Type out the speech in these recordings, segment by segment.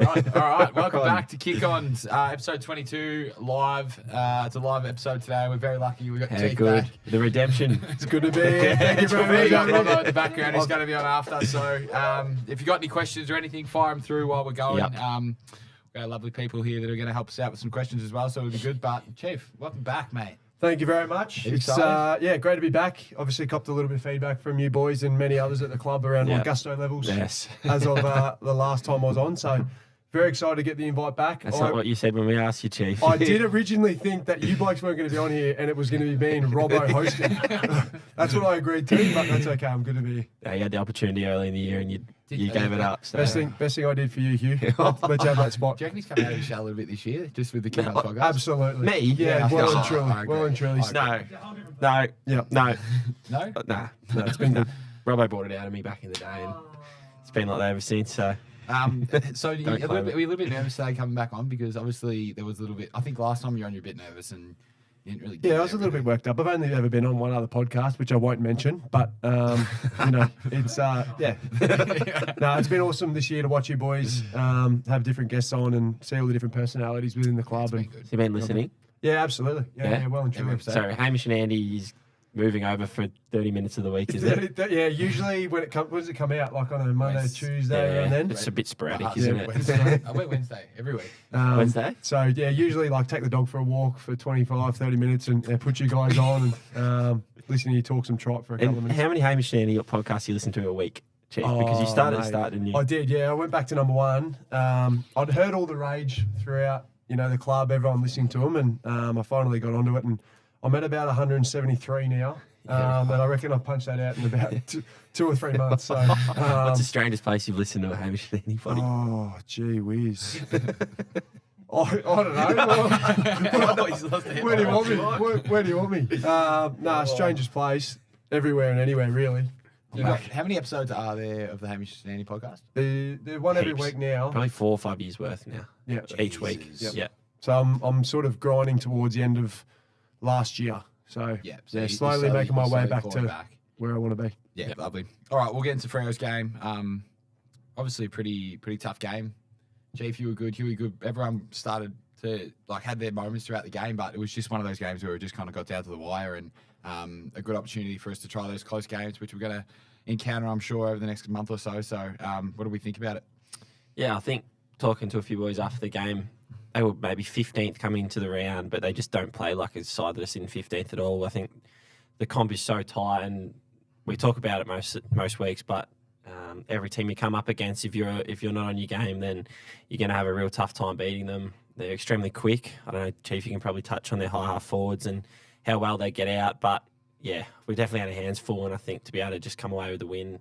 Right. All right. Welcome back to Kick On's episode 22 live. It's a live episode today. We're very lucky. We got Chief good. back. The redemption. It's good to be here. Thank you very We got much. Robbo in the background. He's going to be on after. So if you got any questions or anything, fire them through while we're going. Yep. We've got lovely people here that are going to help us out with some questions as well. So it'll be good. But Chief, welcome back, mate. Thank you very much. It's great to be back. Obviously, copped a little bit of feedback from you boys and many others at the club around my gusto levels. Yes. As of the last time I was on, so very excited to get the invite back. That's not what you said when we asked you, Chief. I did originally think that you blokes weren't going to be on here and it was going to be me and Robbo hosting. That's what I agreed to, but that's okay. I'm good to be here. Yeah, you had the opportunity early in the year and you gave it up. So. Best thing I did for you, Hugh. Let you have that spot. Do you reckon he's come out of his shell a little bit this year, just with the Kick On podcast? Absolutely. Me? Yeah, well and truly. I Well and truly. No. Yeah. No. No? Nah. No, it's been good. Robbo bought it out of me back in the day and it's been like that ever since, so... So were you a little bit nervous today coming back on, because obviously there was a little bit. I think last time you were on, you're a bit nervous and you didn't really. Yeah, I was a little bit worked up. I've only ever been on one other podcast, which I won't mention, but it's No, it's been awesome this year to watch you boys have different guests on and see all the different personalities within the club. Been And good. So you've been listening? yeah, absolutely. Yeah, well and truly. So Hamish and Andy is moving over for 30 minutes of the week, is it? Yeah, usually when does it come out? Like on a Monday, Tuesday, and then It's a bit sporadic, Yeah, isn't it? Wednesday. I went Wednesday every week. Wednesday? So yeah, usually like take the dog for a walk for 25, 30 minutes and put you guys on and listen to you talk some tripe for a couple of And minutes. how many Hamish and Andy podcasts you listen to a week, Chief? Because you started, didn't you? I did, yeah. I went back to number one. I'd heard all the rage throughout, the club, everyone listening to them, and I finally got onto it, and I'm at about 173 now. And I reckon I've punched that out in about 2 or 3 months. So, What's the strangest place you've listened to a Hamish and Andy podcast? oh, gee whiz. I don't know. Where do you want me? Where do you want me? Strangest place, everywhere and anywhere, really. How many episodes are there of the Hamish and Andy podcast? They're one every Heaps. week now. Probably 4 or 5 years worth now. Yeah. Each week. Jesus. Yeah. So I'm sort of grinding towards the end of last year. So Yeah, yeah, slowly making my way back to where I want to be. Yeah, lovely. All right, we'll get into Freo's game. Obviously, a pretty tough game. Chief, you were good. Huey, good. Everyone started to had their moments throughout the game, but it was just one of those games where it just kind of got down to the wire, and a good opportunity for us to try those close games, which we're going to encounter, I'm sure, over the next month or so. So, what do we think about it? Yeah, I think talking to a few boys after the game, they were maybe 15th coming into the round, but they just don't play like a side that's in 15th at all. I think the comp is so tight, and we talk about it most weeks, but every team you come up against, if you're not on your game, then you're going to have a real tough time beating them. They're extremely quick. I don't know, Chief, you can probably touch on their high half forwards and how well they get out, but yeah, we definitely had our hands full, and I think to be able to just come away with the win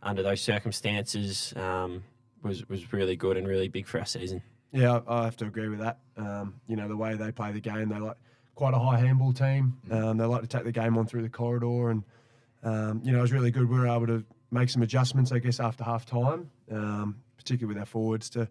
under those circumstances was really good and really big for our season. Yeah, I have to agree with that. The way they play the game, they like quite a high handball team. They like to take the game on through the corridor, and it was really good. We were able to make some adjustments, I guess, after half time, particularly with our forwards, to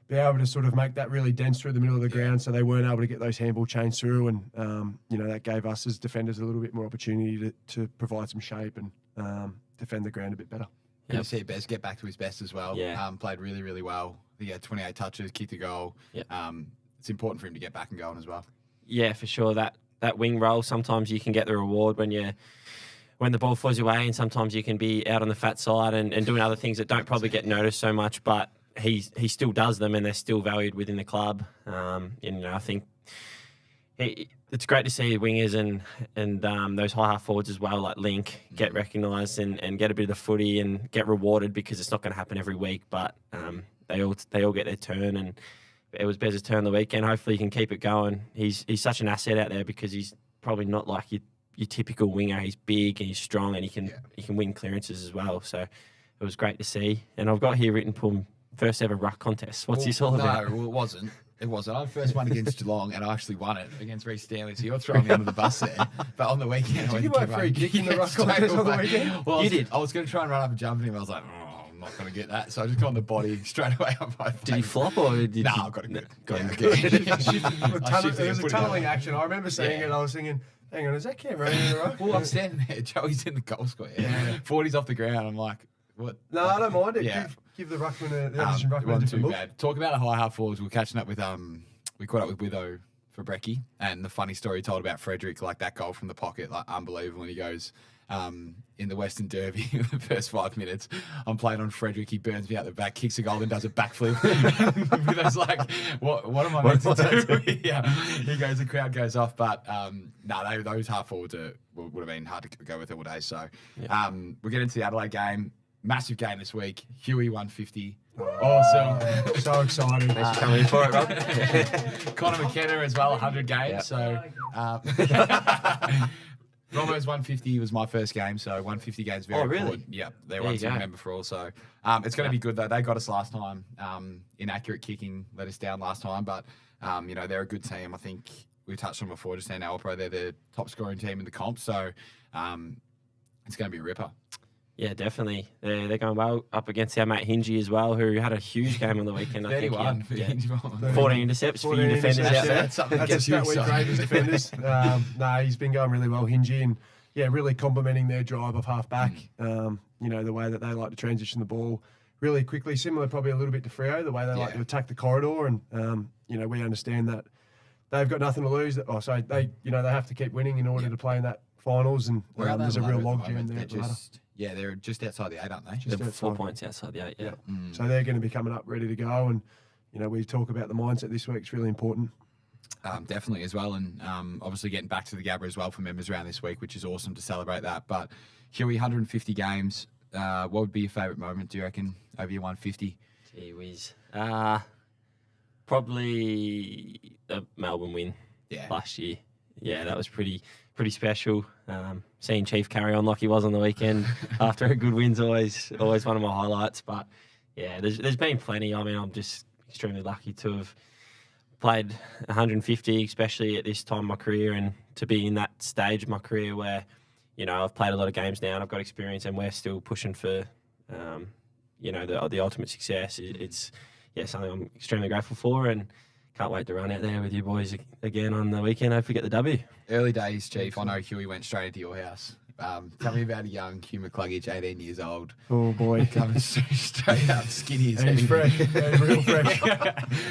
be able to sort of make that really dense through the middle of the ground, so they weren't able to get those handball chains through, and that gave us as defenders a little bit more opportunity to provide some shape and defend the ground a bit better. Good to see Bez get back to his best as well. Yeah. Played really, really well. He had 28 touches, kicked a goal. Yep. It's important for him to get back and going as well. Yeah, for sure. That wing role, sometimes you can get the reward when the ball flies away, and sometimes you can be out on the fat side and doing other things that don't probably get noticed so much, but he still does them, and they're still valued within the club. I think it's great to see wingers and those high half forwards as well, like Link, get recognised and get a bit of the footy and get rewarded, because it's not going to happen every week, but they all get their turn, and it was Bez's turn the weekend. Hopefully he can keep it going. He's such an asset out there, because he's probably not like your typical winger. He's big and he's strong, and he can win clearances as well. So it was great to see. And I've got here written for him, first ever ruck contest. What's this all about? No, well, it wasn't. It wasn't. I first won against Geelong, and I actually won it against Reece Stanley. So you're throwing me under the bus there. But on the weekend, I went you to want give free up- kick in the ruck straight contest on the away. weekend? Well, You did. I was going to try and run up and jump at him. I was like, I'm not going to get that. So I just got on the body straight away. Did he flop or did you? No, I got it good. Got him Yeah, good. It was a tunnelling action. I remember seeing it. I was thinking, hang on, is that Cam running in the ruck? Well, I'm standing there. Joey's in the goal square. 40's off the ground. I'm like, what? No, I don't mind it. Yeah. Give the ruckman the Anderson ruckman a Wasn't different too look. bad. Talking about high half forwards, we're catching up with we caught up with Witho for brekkie, and the funny story he told about Frederick, like that goal from the pocket, like unbelievable. When he goes in the Western Derby, the first 5 minutes, I'm playing on Frederick. He burns me out the back, kicks a goal, and does a backflip. Witho's like, what am I meant to do? Yeah, he goes, the crowd goes off, but those half forwards would have been hard to go with all day. So we'll get into the Adelaide game. Massive game this week. Huey 150. Awesome. So excited. Thanks for coming in for it, Rob. Connor McKenna as well, 100 games. So Romo's 150 was my first game, so 150 games very important. Yeah, they're one to remember for all. So it's going to be good though. They got us last time. Inaccurate kicking let us down last time, but they're a good team. I think we touched on before just now. Alpro, they're the top scoring team in the comp, so it's going to be a ripper. Yeah, definitely. They're going well up against our mate Hingy as well, who had a huge game on the weekend. I think. 31 for Hingy. 14 intercepts for your defenders out there. That's a stat we grade as defenders. He's been going really well, Hingy, and really complementing their drive off half back. The way that they like to transition the ball really quickly, similar probably a little bit to Freo, the way they like to attack the corridor, and we understand that they've got nothing to lose. They have to keep winning in order to play in that finals, and there's a real logjam there at the ladder. Yeah, they're just outside the 8, aren't they? They're 4 points outside the 8, yeah. So they're going to be coming up ready to go, and we talk about the mindset this week. It's really important. Definitely as well, and obviously getting back to the Gabba as well for members round this week, which is awesome to celebrate that. But Huey, 150 games. What would be your favourite moment, do you reckon, over your 150? Gee whiz. Probably a Melbourne win last year. Yeah, that was pretty special. Seeing Chief carry on like he was on the weekend after a good win's always one of my highlights. But yeah, there's been plenty. I mean, I'm just extremely lucky to have played 150, especially at this time of my career, and to be in that stage of my career where, I've played a lot of games now and I've got experience, and we're still pushing for, the ultimate success. It's something I'm extremely grateful for, and can't wait to run out there with you boys again on the weekend. Hopefully get the W. Early days, Chief. I know Huey went straight into your house. Tell me about a young Hugh McCluggage, 18 years old. Oh, boy. Coming straight up, skinny as He's fresh. He's real fresh.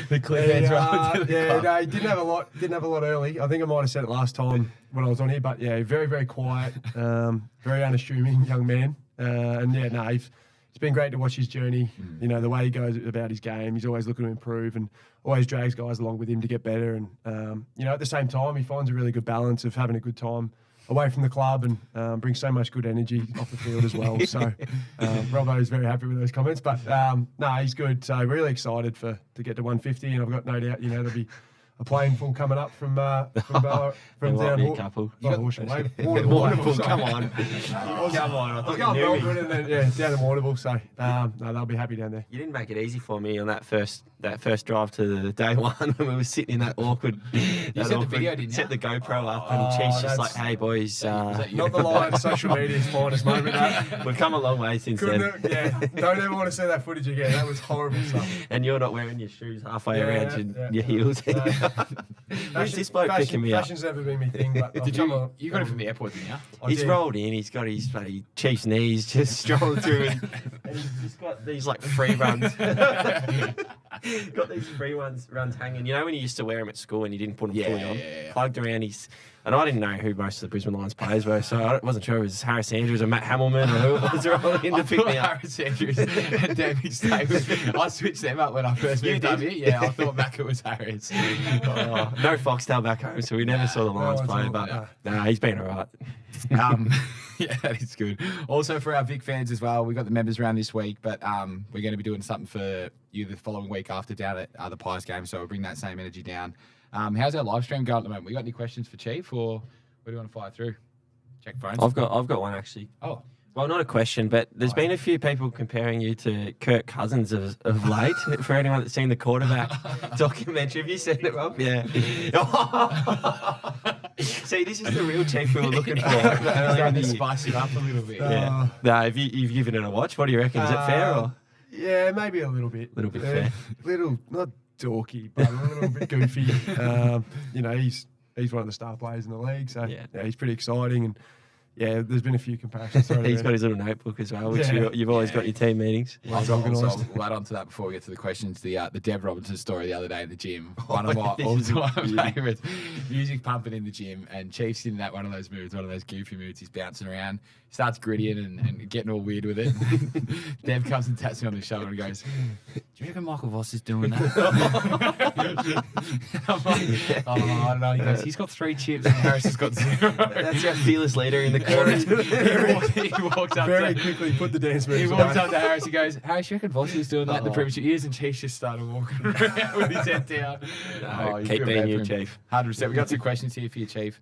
The clip heads right to the club. No, he didn't have a lot early. I think I might have said it last time when I was on here, but very, very quiet, very unassuming young man. It's been great to watch his journey. The way he goes about his game. He's always looking to improve and always drags guys along with him to get better. And, at the same time, he finds a really good balance of having a good time away from the club and brings so much good energy off the field as well. So Robbo is very happy with those comments. But, he's good. So really excited to get to 150. And I've got no doubt, there'll be a plane full coming up from down couple. Warrnambool. Come on. Come on. I thought you knew me. And then, down to Warrnambool. So, they'll be happy down there. You didn't make it easy for me on that first drive to the day one when we were sitting in that awkward. You set the video, didn't you? Set the GoPro up, and Chief's just like, "Hey boys, not the Lions social media's finest moment." We've come a long way since then. Don't ever want to see that footage again. That was horrible stuff. And you're not wearing your shoes halfway around your heels. Who's this bloke picking me up? Fashion's never been my thing. But you got it from the airport, didn't you? He's rolled in. He's got his bloody Chief's knees just strolling through, and he's got these like free runs. Got these free runs hanging. You know when you used to wear them at school and you didn't put them fully on? Plugged around his... And I didn't know who most of the Brisbane Lions players were, so I wasn't sure if it was Harris Andrews or Matt Hamilman or who it was rolling in to pick me up. Harris Andrews and David Staples. I switched them up when I first moved up here. Yeah, I thought back it was Harris. No Foxtel back home, so we never saw the Lions play, but he's been all right. Yeah, that is good. Also for our Vic fans as well, we got the members round this week, but we're going to be doing something for you the following week after down at the Pies game, so we'll bring that same energy down. How's our live stream going at the moment? We got any questions for Chief, or what do you want to fire through? Check phones. I've got one actually. Oh. Well, not a question, but there's been a few people comparing you to Kirk Cousins of late. For anyone that's seen the quarterback documentary, have you seen it, Rob? Yeah. See, this is the real Chief we were looking for. Trying to spice it up a little bit. Yeah. No, you've given it a watch. What do you reckon? Is it fair or? Yeah, maybe a little bit. Little bit fair. Not dorky, but a little bit goofy. He's one of the star players in the league, so he's pretty exciting. And yeah, there's been a few comparisons. He's got his little notebook as well, which you've always got your team meetings. Well we'll add on to that before we get to the questions. The Dev Robinson story the other day in the gym. One of my all-time favourites. Music pumping in the gym, and Chief's in that one of those moods, one of those goofy moods. He's bouncing around, starts grittying and getting all weird with it. Dev comes and taps me on the shoulder and goes, "Do you reckon Michael Voss is doing that?" I'm like, "Oh, I don't know." He goes, "He's got 3 chips and Harris has got 0." That's our fearless leader in the corner. he walks up Very to, quickly put the dance moves he on. walks up to Harris. He goes, "Harris, you reckon Voss was doing that in the premiership years?" And Chief just started walking around with his head down. No, keep being you, Chief. 100%. We've got some questions here for you, Chief.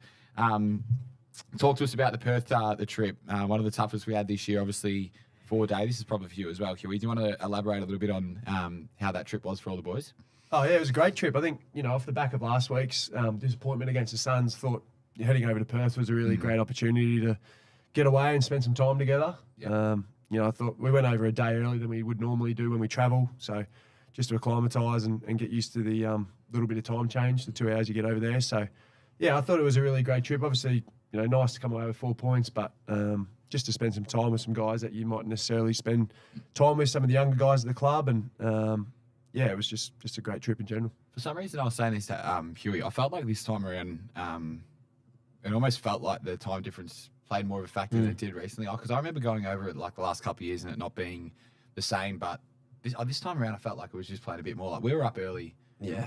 Talk to us about the Perth the trip. One of the toughest we had this year, obviously. 4 day. This is probably for you as well, Huey. Do you want to elaborate a little bit on how that trip was for all the boys? Oh, yeah, it was a great trip. I think, off the back of last week's disappointment against the Suns, thought heading over to Perth was a really great opportunity to get away and spend some time together. Yep. I thought we went over a day earlier than we would normally do when we travel. So just to acclimatise and get used to the little bit of time change, the 2 hours you get over there. So, yeah, I thought it was a really great trip. Obviously, nice to come away with 4 points, but just to spend some time with some guys that you might necessarily spend time with, some of the younger guys at the club. And, yeah, it was just a great trip in general. For some reason, I was saying this to Huey. I felt like this time around, it almost felt like the time difference played more of a factor than it did recently. Because I remember going over it like the last couple of years and it not being the same. But this time around, I felt like it was just playing a bit more. Like we were up early,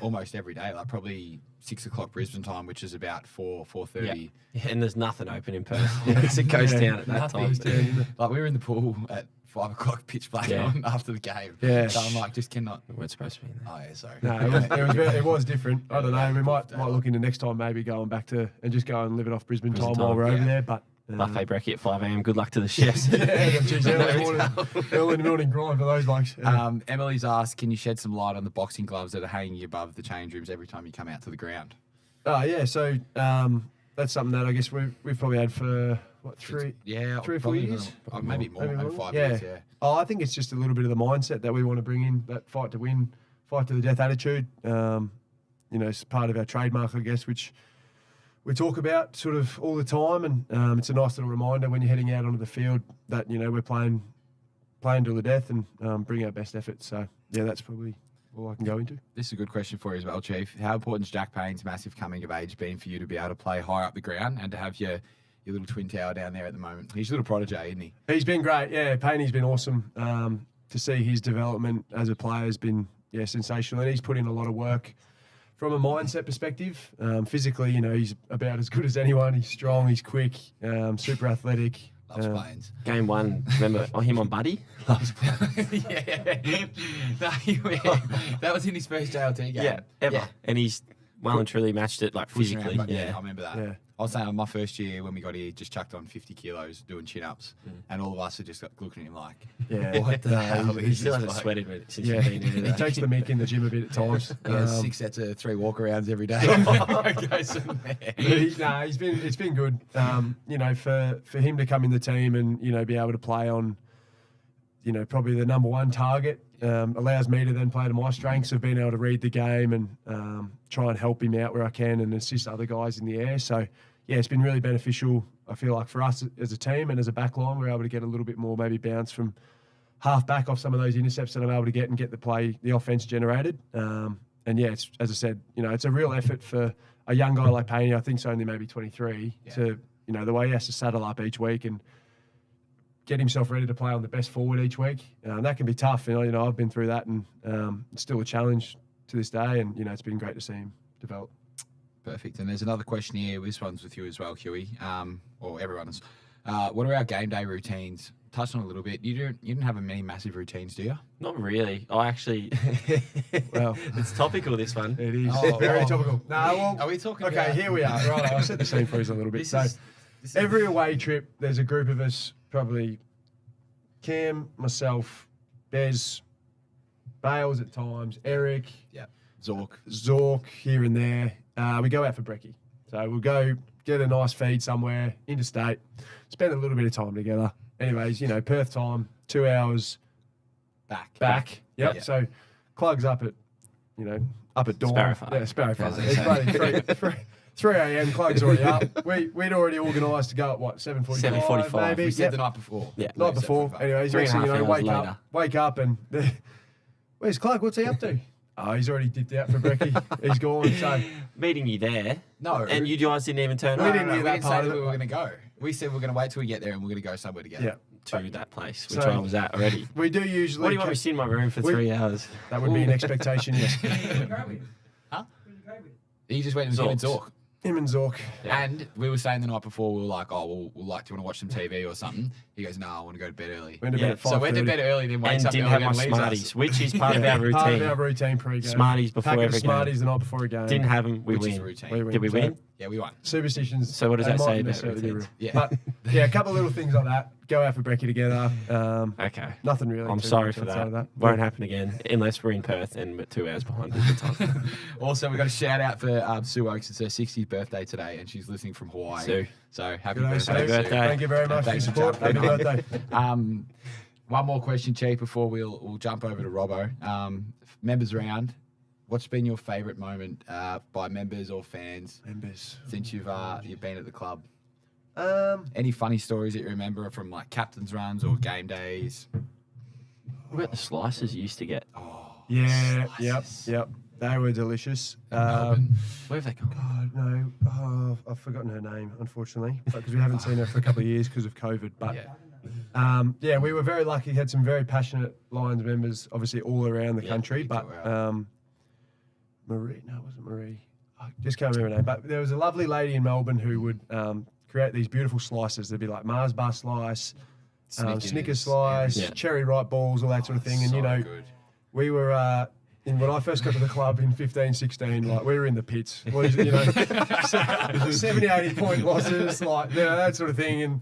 almost every day. Like probably 6 o'clock Brisbane time, which is about 4:30. Yeah, and there's nothing open in Perth. It's a ghost town at that time. Like we were in the pool at 5 o'clock, pitch black on after the game. Yeah. So I'm like, just cannot. We weren't supposed to be in there. Oh yeah, sorry. No, it was different. I don't know. We might look into next time maybe going back to and just go and live it off Brisbane time while we're over there. But buffet brekkie at 5 a.m. Good luck to the chefs. early morning grind for those blokes. Emily's asked, can you shed some light on the boxing gloves that are hanging above the change rooms every time you come out to the ground? Oh yeah, so that's something that I guess we've probably had for what 3 or 4 years, maybe more, maybe 5 years. Yeah. Oh, I think it's just a little bit of the mindset that we want to bring in, that fight to win, fight to the death attitude. It's part of our trademark, I guess, which we talk about sort of all the time, and it's a nice little reminder when you're heading out onto the field that we're playing to the death and bring our best effort. So yeah, that's probably all I can go into. This is a good question for you as well, Chief. How important is Jack Payne's massive coming of age been for you to be able to play higher up the ground and to have your little twin tower down there at the moment? He's a little prodigy, isn't he? He's been great. Yeah, Payne's been awesome. To see his development as a player has been sensational, and he's put in a lot of work from a mindset perspective. Physically, he's about as good as anyone. He's strong, he's quick, super athletic. Loves planes. Game 1, remember him on Buddy? Loves planes. That was in his first JLT game. Yeah, ever. Yeah. And he's well and truly matched it, like physically. Around, I remember that. Yeah. I was saying on my first year when we got here, just chucked on 50 kilos doing chin-ups, and all of us are just looking at him like, what the hell? He still hasn't sweated since you've been here. He takes the mick in the gym a bit at times. 6 sets of 3 walk-arounds every day. It's been good. For him to come in the team and be able to play on, probably the number one target. Allows me to then play to my strengths of being able to read the game and try and help him out where I can and assist other guys in the air. So, yeah, it's been really beneficial. I feel like for us as a team and as a back line, we're able to get a little bit more maybe bounce from half back off some of those intercepts that I'm able to get and get the offense generated. And, yeah, it's, as I said, it's a real effort for a young guy like Payne. I think he's only maybe 23 to, the way he has to saddle up each week and get himself ready to play on the best forward each week. That can be tough. I've been through that, and it's still a challenge to this day. And it's been great to see him develop. Perfect. And there's another question here. This one's with you as well, Huey, or everyone's. What are our game day routines? Touched on a little bit. You didn't have many massive routines, do you? Not really. I actually. Well, it's topical, this one. It is very topical. Are we talking? Okay, about... here we are. Right, I'll set the scene for us a little bit. Every away trip, there's a group of us. Probably Cam, myself, Bez, Bales at times, Eric, Zork here and there. We go out for brekkie. So we'll go get a nice feed somewhere, interstate, spend a little bit of time together. Anyways, Perth time, 2 hours back. Yep. Yeah. So Clug's up at dawn. Sparrowfire. Yeah, Sparrowfire. 3 a.m. Cloak's already up. We'd already organised to go at what 7:45 7:45. maybe. We said Yep. the night before. Yeah. Night before. 7:45. Anyways, 3.5 next thing you know, hours wake up, and where's Clark? What's he up to? Oh, he's already dipped out for brekkie. He's gone. So Meeting you there. No. And you guys didn't even turn We up didn't hear we that didn't part say of that we it. were going to go. We said we're going to wait till we get there and we're going to go somewhere together. yeah, to that place, which So- I was at already. we do usually. What do you want me to sit in my room for We- 3 hours? That would be an expectation. Yes. Huh? He just went with him and Zorks. Zork. Him and Zork. Yeah. And we were saying the night before, we were like, oh, we'll like, do you want to watch some TV or something? He goes, no, I want to go to bed early. Went to Yeah, bed at So went to 5:30. bed early, then wakes And up didn't early have my and leaves Smarties, us. which is part of our Part of routine. our routine pre-game. Smarties before Packet every of game. Smarties the night before a game. Didn't have them, we Which is win. routine. Did we So, win? Yeah, we won. Superstitions. So what does they that might say not about necessarily be routines? real. Yeah. But yeah, a couple of little things like that. Go out for brekkie together. Okay. Nothing really. I'm too sorry much for outside that. of Won't happen again unless we're in Perth and we're 2 hours behind at the time. Also, we got a shout out for Sue Oakes. It's her 60th birthday today, and she's listening from Hawaii. Sue. So happy Good day, birthday, Sue. Happy birthday. Thank you very much for your Thanks for support. Happy jumping in. birthday. One more question, Chief, before we'll jump over to Robbo. Members round. What's been your favourite moment by members or fans Members. since you've been at the club? Um, Any funny stories that you remember from like captain's runs or game days? What about the slices you used to get? Oh, yeah. slices. Yep. They were delicious. Melbourne. Where have they gone? God, no. Oh, I've forgotten her name, unfortunately, because we haven't seen her for a couple of years because of COVID. But Yeah. we were very lucky. Had some very passionate Lions members, obviously all around the country. But Marie, no, it wasn't Marie. I just can't remember her name. But there was a lovely lady in Melbourne who would create these beautiful slices. There'd be like Mars bar slice, Snickers slice, Yeah. cherry ripe balls, all that sort of thing. And So you know, good. we were. When I first got to the club in 15, 16, like we were in the pits. What is it, you know, 70, 80 point losses, like that sort of thing. And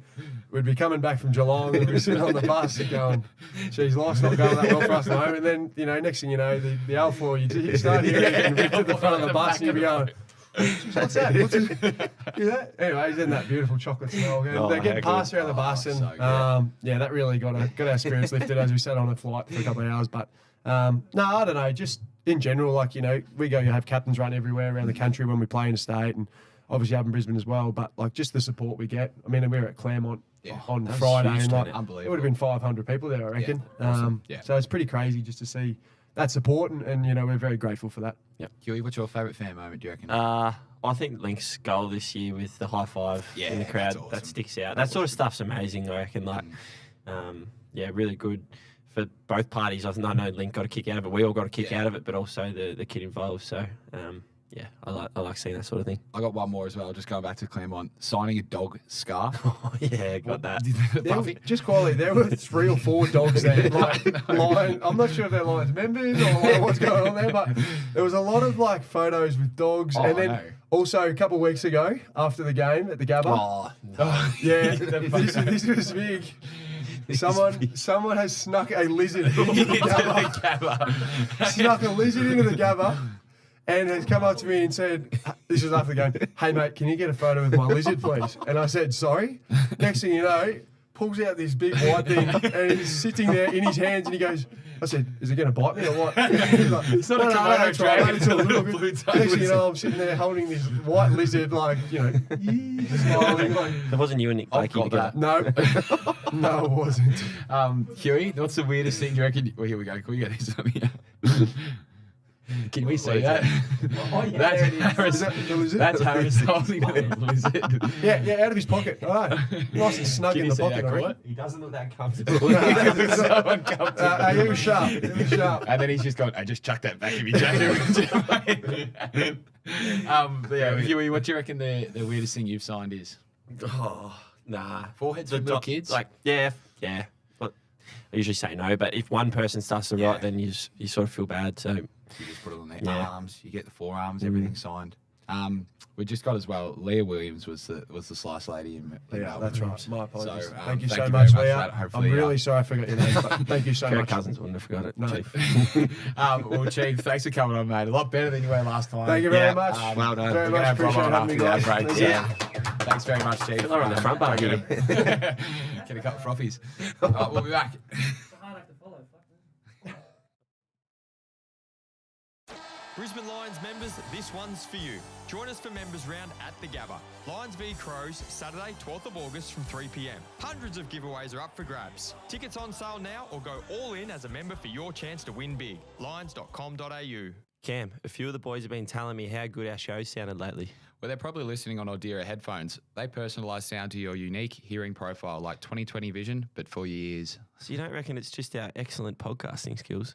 we'd be coming back from Geelong and we'd be sitting on the bus and going, geez, life's not going that well for us at the moment. And then, you know, next thing you know, the L4, you start hearing it and ripped at the front of the bus and you'd be going, what's that? What's it? Hear that? Anyways, then that beautiful chocolate smell. And Oh, they're getting how passed good. around the bus. And so good. yeah, that really got our spirits lifted as we sat on a flight for a couple of hours. But no, I don't know, just in general, like, you know, we go have captains run everywhere around the country when we play in state and obviously up in Brisbane as well. But like just the support we get. I mean, we were at Claremont on That was Friday huge and like, turnout. it would have been 500 people there, I reckon. awesome. Yeah. So it's pretty crazy just to see that support and you know, we're very grateful for that. Huey, what's your favourite fan moment, do you reckon? I think Link's goal this year with the high five in the Yeah, crowd, that's awesome. that sticks out. That sort of stuff's amazing, I reckon. Like, yeah, really good for both parties. I know Link got a kick out of it. We all got a kick out of it, but also the kid involved. So, yeah, I like seeing that sort of thing. I got one more as well, just going back to Claremont. Signing a dog scarf. Oh, yeah, got that. Buffy. Just quietly, there were 3 or 4 dogs there. Like, lion, I'm not sure if they're Lions members or like, what's going on there, but there was a lot of like photos with dogs. Oh, and then I know. also a couple of weeks ago, after the game at the Gabba, Oh, no. yeah, this was big. Someone has snuck a lizard into the Gabba. Snuck a lizard into the Gabba. And has come up to me and said, this was after the game, hey mate, can you get a photo with my lizard, please? And I said, sorry. Next thing you know, pulls out this big white thing and he's sitting there in his hands and he goes, I said, is it going to bite me or what? He's like, It's not a Komodo that's right, dragon, mate, it's a little blue bit. tongue Next thing you lizard. know, I'm sitting there holding this white lizard, like, you know, smiling. Like, That wasn't you and Nick I've Blakey got together. that. no, it wasn't. Huey, what's the weirdest thing you reckon? Well, here we go. Can we get this on here? Can we see that? Oh, yeah, That's there it is. Harris. Is that the lizard? That's Harris holding the lizard. Yeah, out of his pocket. I know. Nice and snug Can in you the see pocket, that, I reckon. Court? He doesn't look that comfortable. So uncomfortable. He was sharp. He was sharp. And then he's just gone, I just chucked that back in my jacket. But yeah, Huey, what do you reckon the weirdest thing you've signed is? Oh, nah. Foreheads for little kids? Like, yeah. But I usually say no, but if one person starts to Yeah. write, then you sort of feel bad. So, You just put it on their Yeah. arms, you get the forearms, everything signed. We just got as well, Leah Williams was the slice lady in Yeah, Melbourne. that's right. My apologies. So, thank you thank so you much, very much for Leah. that. Hopefully, I'm really sorry I forgot your name, but thank you so Kirk much. Cousins wouldn't have forgot it, No. Chief. Well, Chief, thanks for coming on, mate. A lot better than you were last time. Thank you very Yeah, much. well done. Very We're much gonna have Rob appreciate on having me, after guys. that break. Thanks. Yeah. Thanks very much, Chief. Feel on the front bar, Get a couple of frothies. All right, we'll be back. Brisbane Lions members, this one's for you. Join us for Members Round at the Gabba. Lions v Crows, Saturday, 12th of August from 3 p.m. Hundreds of giveaways are up for grabs. Tickets on sale now or go all in as a member for your chance to win big. Lions.com.au. Cam, a few of the boys have been telling me how good our show sounded lately. Well, they're probably listening on Audira headphones. They personalise sound to your unique hearing profile, like 20/20 vision, but for your ears. So you don't reckon it's just our excellent podcasting skills?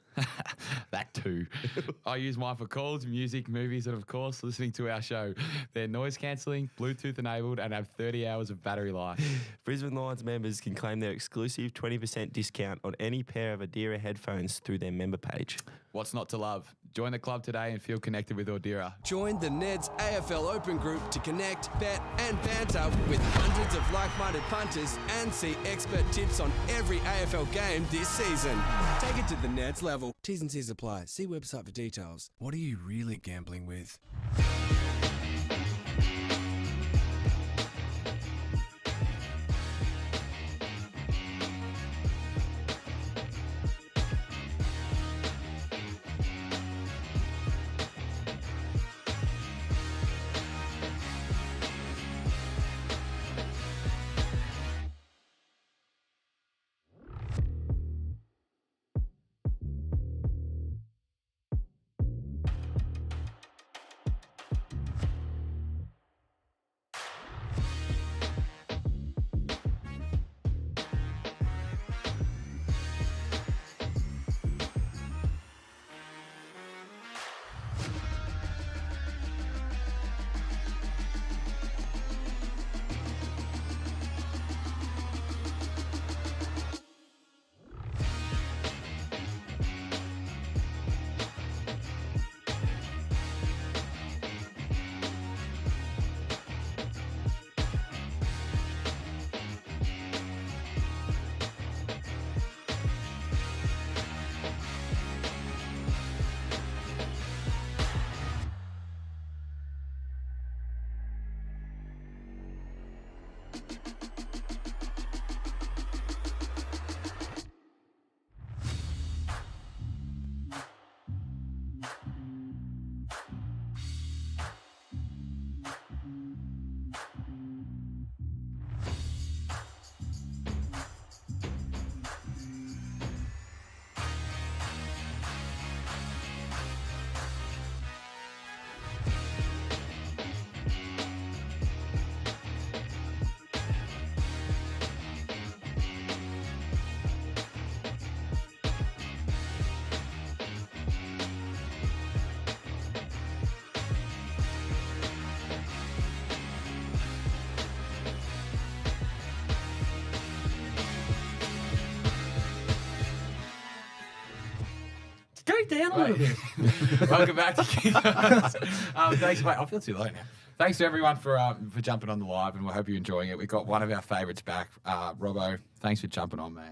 That too. I use mine for calls, music, movies, and of course, listening to our show. They're noise cancelling, Bluetooth enabled, and have 30 hours of battery life. Brisbane Lions members can claim their exclusive 20% discount on any pair of Audira headphones through their member page. What's not to love? Join the club today and feel connected with Audira. Join the Neds AFL Open Group to connect, bet and banter with hundreds of like-minded punters and see expert tips on every AFL game this season. Take it to the Neds level. T's and C's apply. See website for details. What are you really gambling with? Go down a little bit. Welcome back to thanks, mate. I feel too low now. Thanks to everyone for jumping on the live, and we hope you're enjoying it. We've got one of our favourites back, Robbo. Thanks for jumping on, mate.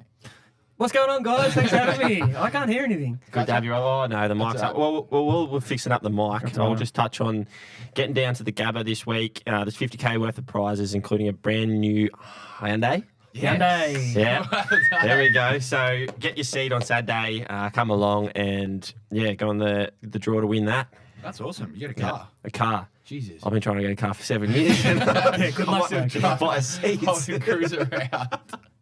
What's going on, guys? Thanks for having me. I can't hear anything. Good to have you. Oh, no, the mic's up. Well, we're fixing up the mic. I'll just touch on getting down to the Gabba this week. There's 50K worth of prizes, including a brand new Hyundai. Yes. Yeah, there we go. So get your seat on Saturday. Come along and, go on the draw to win that. That's awesome. You get a car. A car. Jesus. I've been trying to get a car for 7 years. Yeah, good luck, mate. Buy a seat. I can cruise around.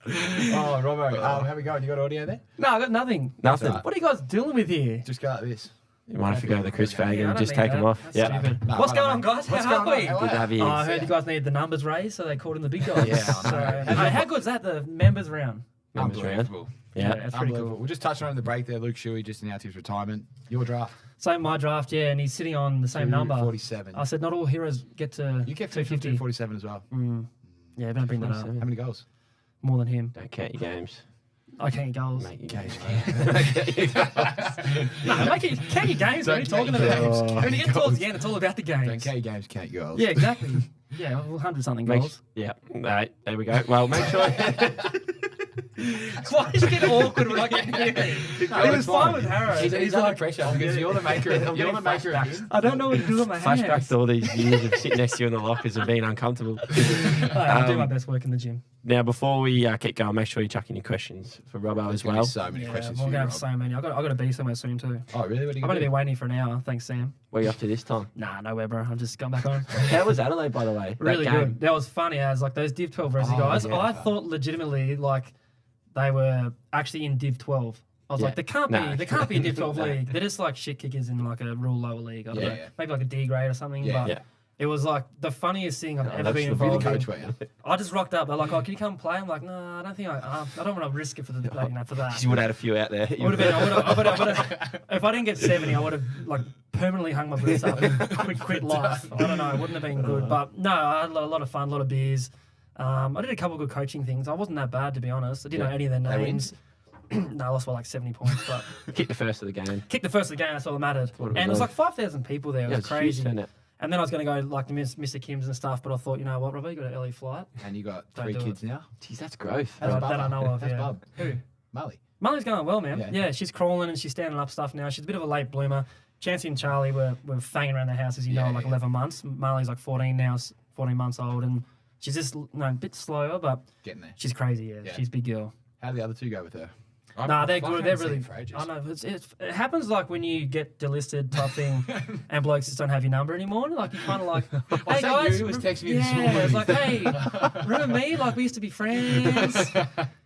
Oh, Robbo, how we going? You got audio there? No, I got nothing. Nothing. What are you guys dealing with here? Just go like this. You might have to go to the Chris Fag Yeah, I and don't just need take that. them off. That's Yeah. stupid. No, What's I don't going on, know. guys? What's How are going we? on? Good to have you. I heard you guys needed the numbers raised, so they called in the big dogs. Yeah, I know. So, hey, how good's that, the members round? Members round. Unbelievable. Yeah. That's pretty Unbelievable. cool. We'll just touch on the break there. Luke Shuey just announced his retirement. Your draft. Same my draft, yeah, and he's sitting on the same number. 47. I said not all heroes get to You kept 250. 47 as well. Yeah, better bring that up. 47. How many goals? More than him. Don't count your games. I can't get goals. Make your games. No, count your games. What are you talking about? When you get towards the end, it's all about the Don't games. count your games, count your goals. Yeah, exactly. Yeah, 100-something goals. Yeah. Right, there we go. Well, make sure. Why did you get awkward when I get near him? He was fine with Harrow. He's under pressure because you're the maker of him. I don't know what to do with my Flashback hands. to all these years of sitting next to you in the lockers and being uncomfortable. I do my best work in the gym. Now, before we keep going, make sure you chuck in your questions for Robbo There's as gonna well. be so many questions we're for you, going to have Rob. so many. I got to be somewhere soon too. Oh, really? What are you I've going only to been waiting for an hour. Thanks, Sam. Where are you up to this time? Nah, nowhere, bro. I'm just going back home. How was Adelaide, by the way? Really that game? good. That was funny as like those Div 12 Resi Oh, guys. yeah. I thought legitimately like they were actually in Div 12. I was Yeah. like, they can't be in Div 12 league. They're just like shit kickers in like a real lower league. I don't know. Yeah. Maybe like a D grade or something. Yeah. But Yeah. it was like the funniest thing I've ever that's been the Really involved in. coach, were you? I just rocked up. They're like, "Oh, can you come play?" I'm like, "No, I don't think I don't want to risk it for the for that." You would have had a few out there. I would have if I didn't get 70, I would have like permanently hung my boots up and quit life. I don't know, it wouldn't have been good. But no, I had a lot of fun, a lot of beers. I did a couple of good coaching things. I wasn't that bad, to be honest. I didn't know any of their They win? names. No, I lost by like 70 points, but Kick the first of the game. kicked the first of the game. That's all that mattered. what it was And it was like. like 5,000 people there. It Yeah, was it's huge crazy. turnout. And then I was going to go like to Mr. Kim's and stuff, but I thought, you know what, Robbie, you got an early flight. And you got Don't 3 do it. kids now? Jeez, that's growth. That I know of. That's Yeah. Bub. Who? Molly. Molly's going well, man. Yeah. Yeah, she's crawling and she's standing up stuff now. She's a bit of a late bloomer. Chancey and Charlie were fanging around the house, as you know, Yeah, like yeah. 11 months. Molly's like 14 now, 14 months old, and she's just a bit slower, but Getting there. she's crazy. Yeah, Yeah. she's a big girl. How do the other two go with her? Nah, they're I good. haven't They're seen really. for ages. I know it happens like when you get delisted type thing, and blokes just don't have your number anymore. Like you kind of like, hey that guys, you who was texting me this yeah, morning? it's like, hey, remember me? Like we used to be friends.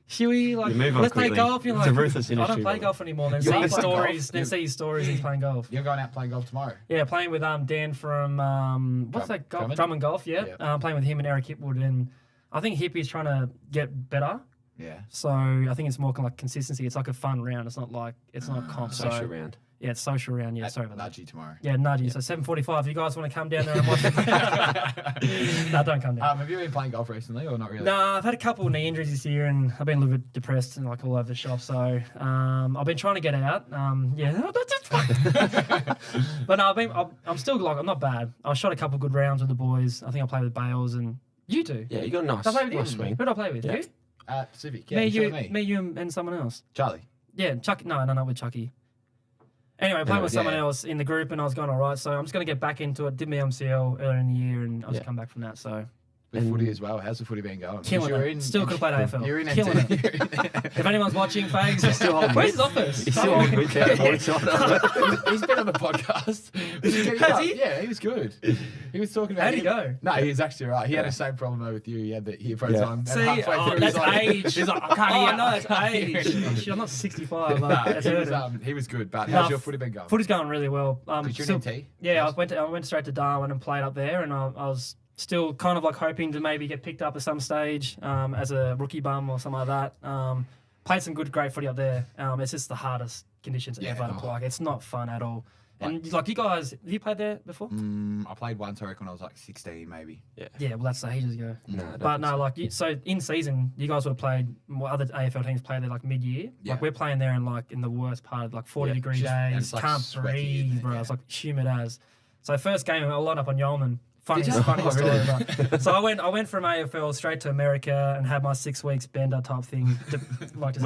Should we like You move on let's play quickly. golf? You're It's like, a ruthless I don't industry, play Robert. golf anymore. Then You see are his playing golf? stories. Then see his stories. He's playing golf. You're going out playing golf tomorrow. Yeah, playing with Dan from what's that golf? Drummond? Drummond Golf. Yeah, Yeah. playing with him and Eric Hipwood, and I think Hippie's trying to get better. Yeah. So I think it's more kind of like consistency. It's like a fun round. It's not like it's not comp. Social so, round. Yeah, it's social round. Yeah, At sorry about that. Nudgy tomorrow. Yeah, nudgy. So 7:45. You guys want to come down there and watch it? No, don't come down. Have you been playing golf recently or not really? No, I've had a couple of knee injuries this year, and I've been a little bit depressed and like all over the shop. So I've been trying to get out. Yeah, that's fine. But no, I'm still like I'm not bad. I shot a couple of good rounds with the boys. I think I played with Bales and you two. Yeah, you got a nice, Did I play with you? nice swing. Who did I play with? Yeah. You? Pacific. Yeah, me, you you, shot me, you, and someone else. Charlie. Yeah, Chuck. No, with Chucky. Anyway, playing with Yeah. someone else in the group, and I was going all right. So I'm just going to get back into it. Did my MCL earlier in the year, and I'll just Yeah. come back from that. So With footy as well. How's the footy been going? 'Cause killing you're it. Still could play the AFL. You're in Killing NT. it. If anyone's watching, Fags, where's his office? He's still on with that. He's been on the podcast. We should get him Has up. he? Yeah, he was good. He was talking about. How'd he go? No, he was actually right. He had the same problem though with you. He had the earphones Yeah. on. and See, halfway through, that's he's like, age. He's like, I can't hear. Oh, no, that's I can't hear age. anything." Shit, I'm not 65. Nah, That's he was good. But No, how's your footy been going? Footy's going really well. Because you're in NT. Yeah, I went straight to Darwin and played up there, and I was still kind of like hoping to maybe get picked up at some stage as a rookie bum or something like that. Played some great footy up there. It's just the hardest conditions Yeah, ever to oh. play. Like, it's not fun at all. And like you guys, have you played there before? I played once, I reckon, when I was like 16, maybe. Yeah, well that's ages ago. No, I don't But think no, so. like so in season, you guys would have played. Well, other AFL teams play there like mid-year. Yeah. Like we're playing there in the worst part of like 40-degree and days. it's, like, Can't sweaty, breathe, isn't it? bro. Yeah. It's like humid as. So first game, I lined up on Yeoman. Funny Did you? story. Oh, really? But- so I went from AFL straight to America and had my 6 weeks bender type thing. Like just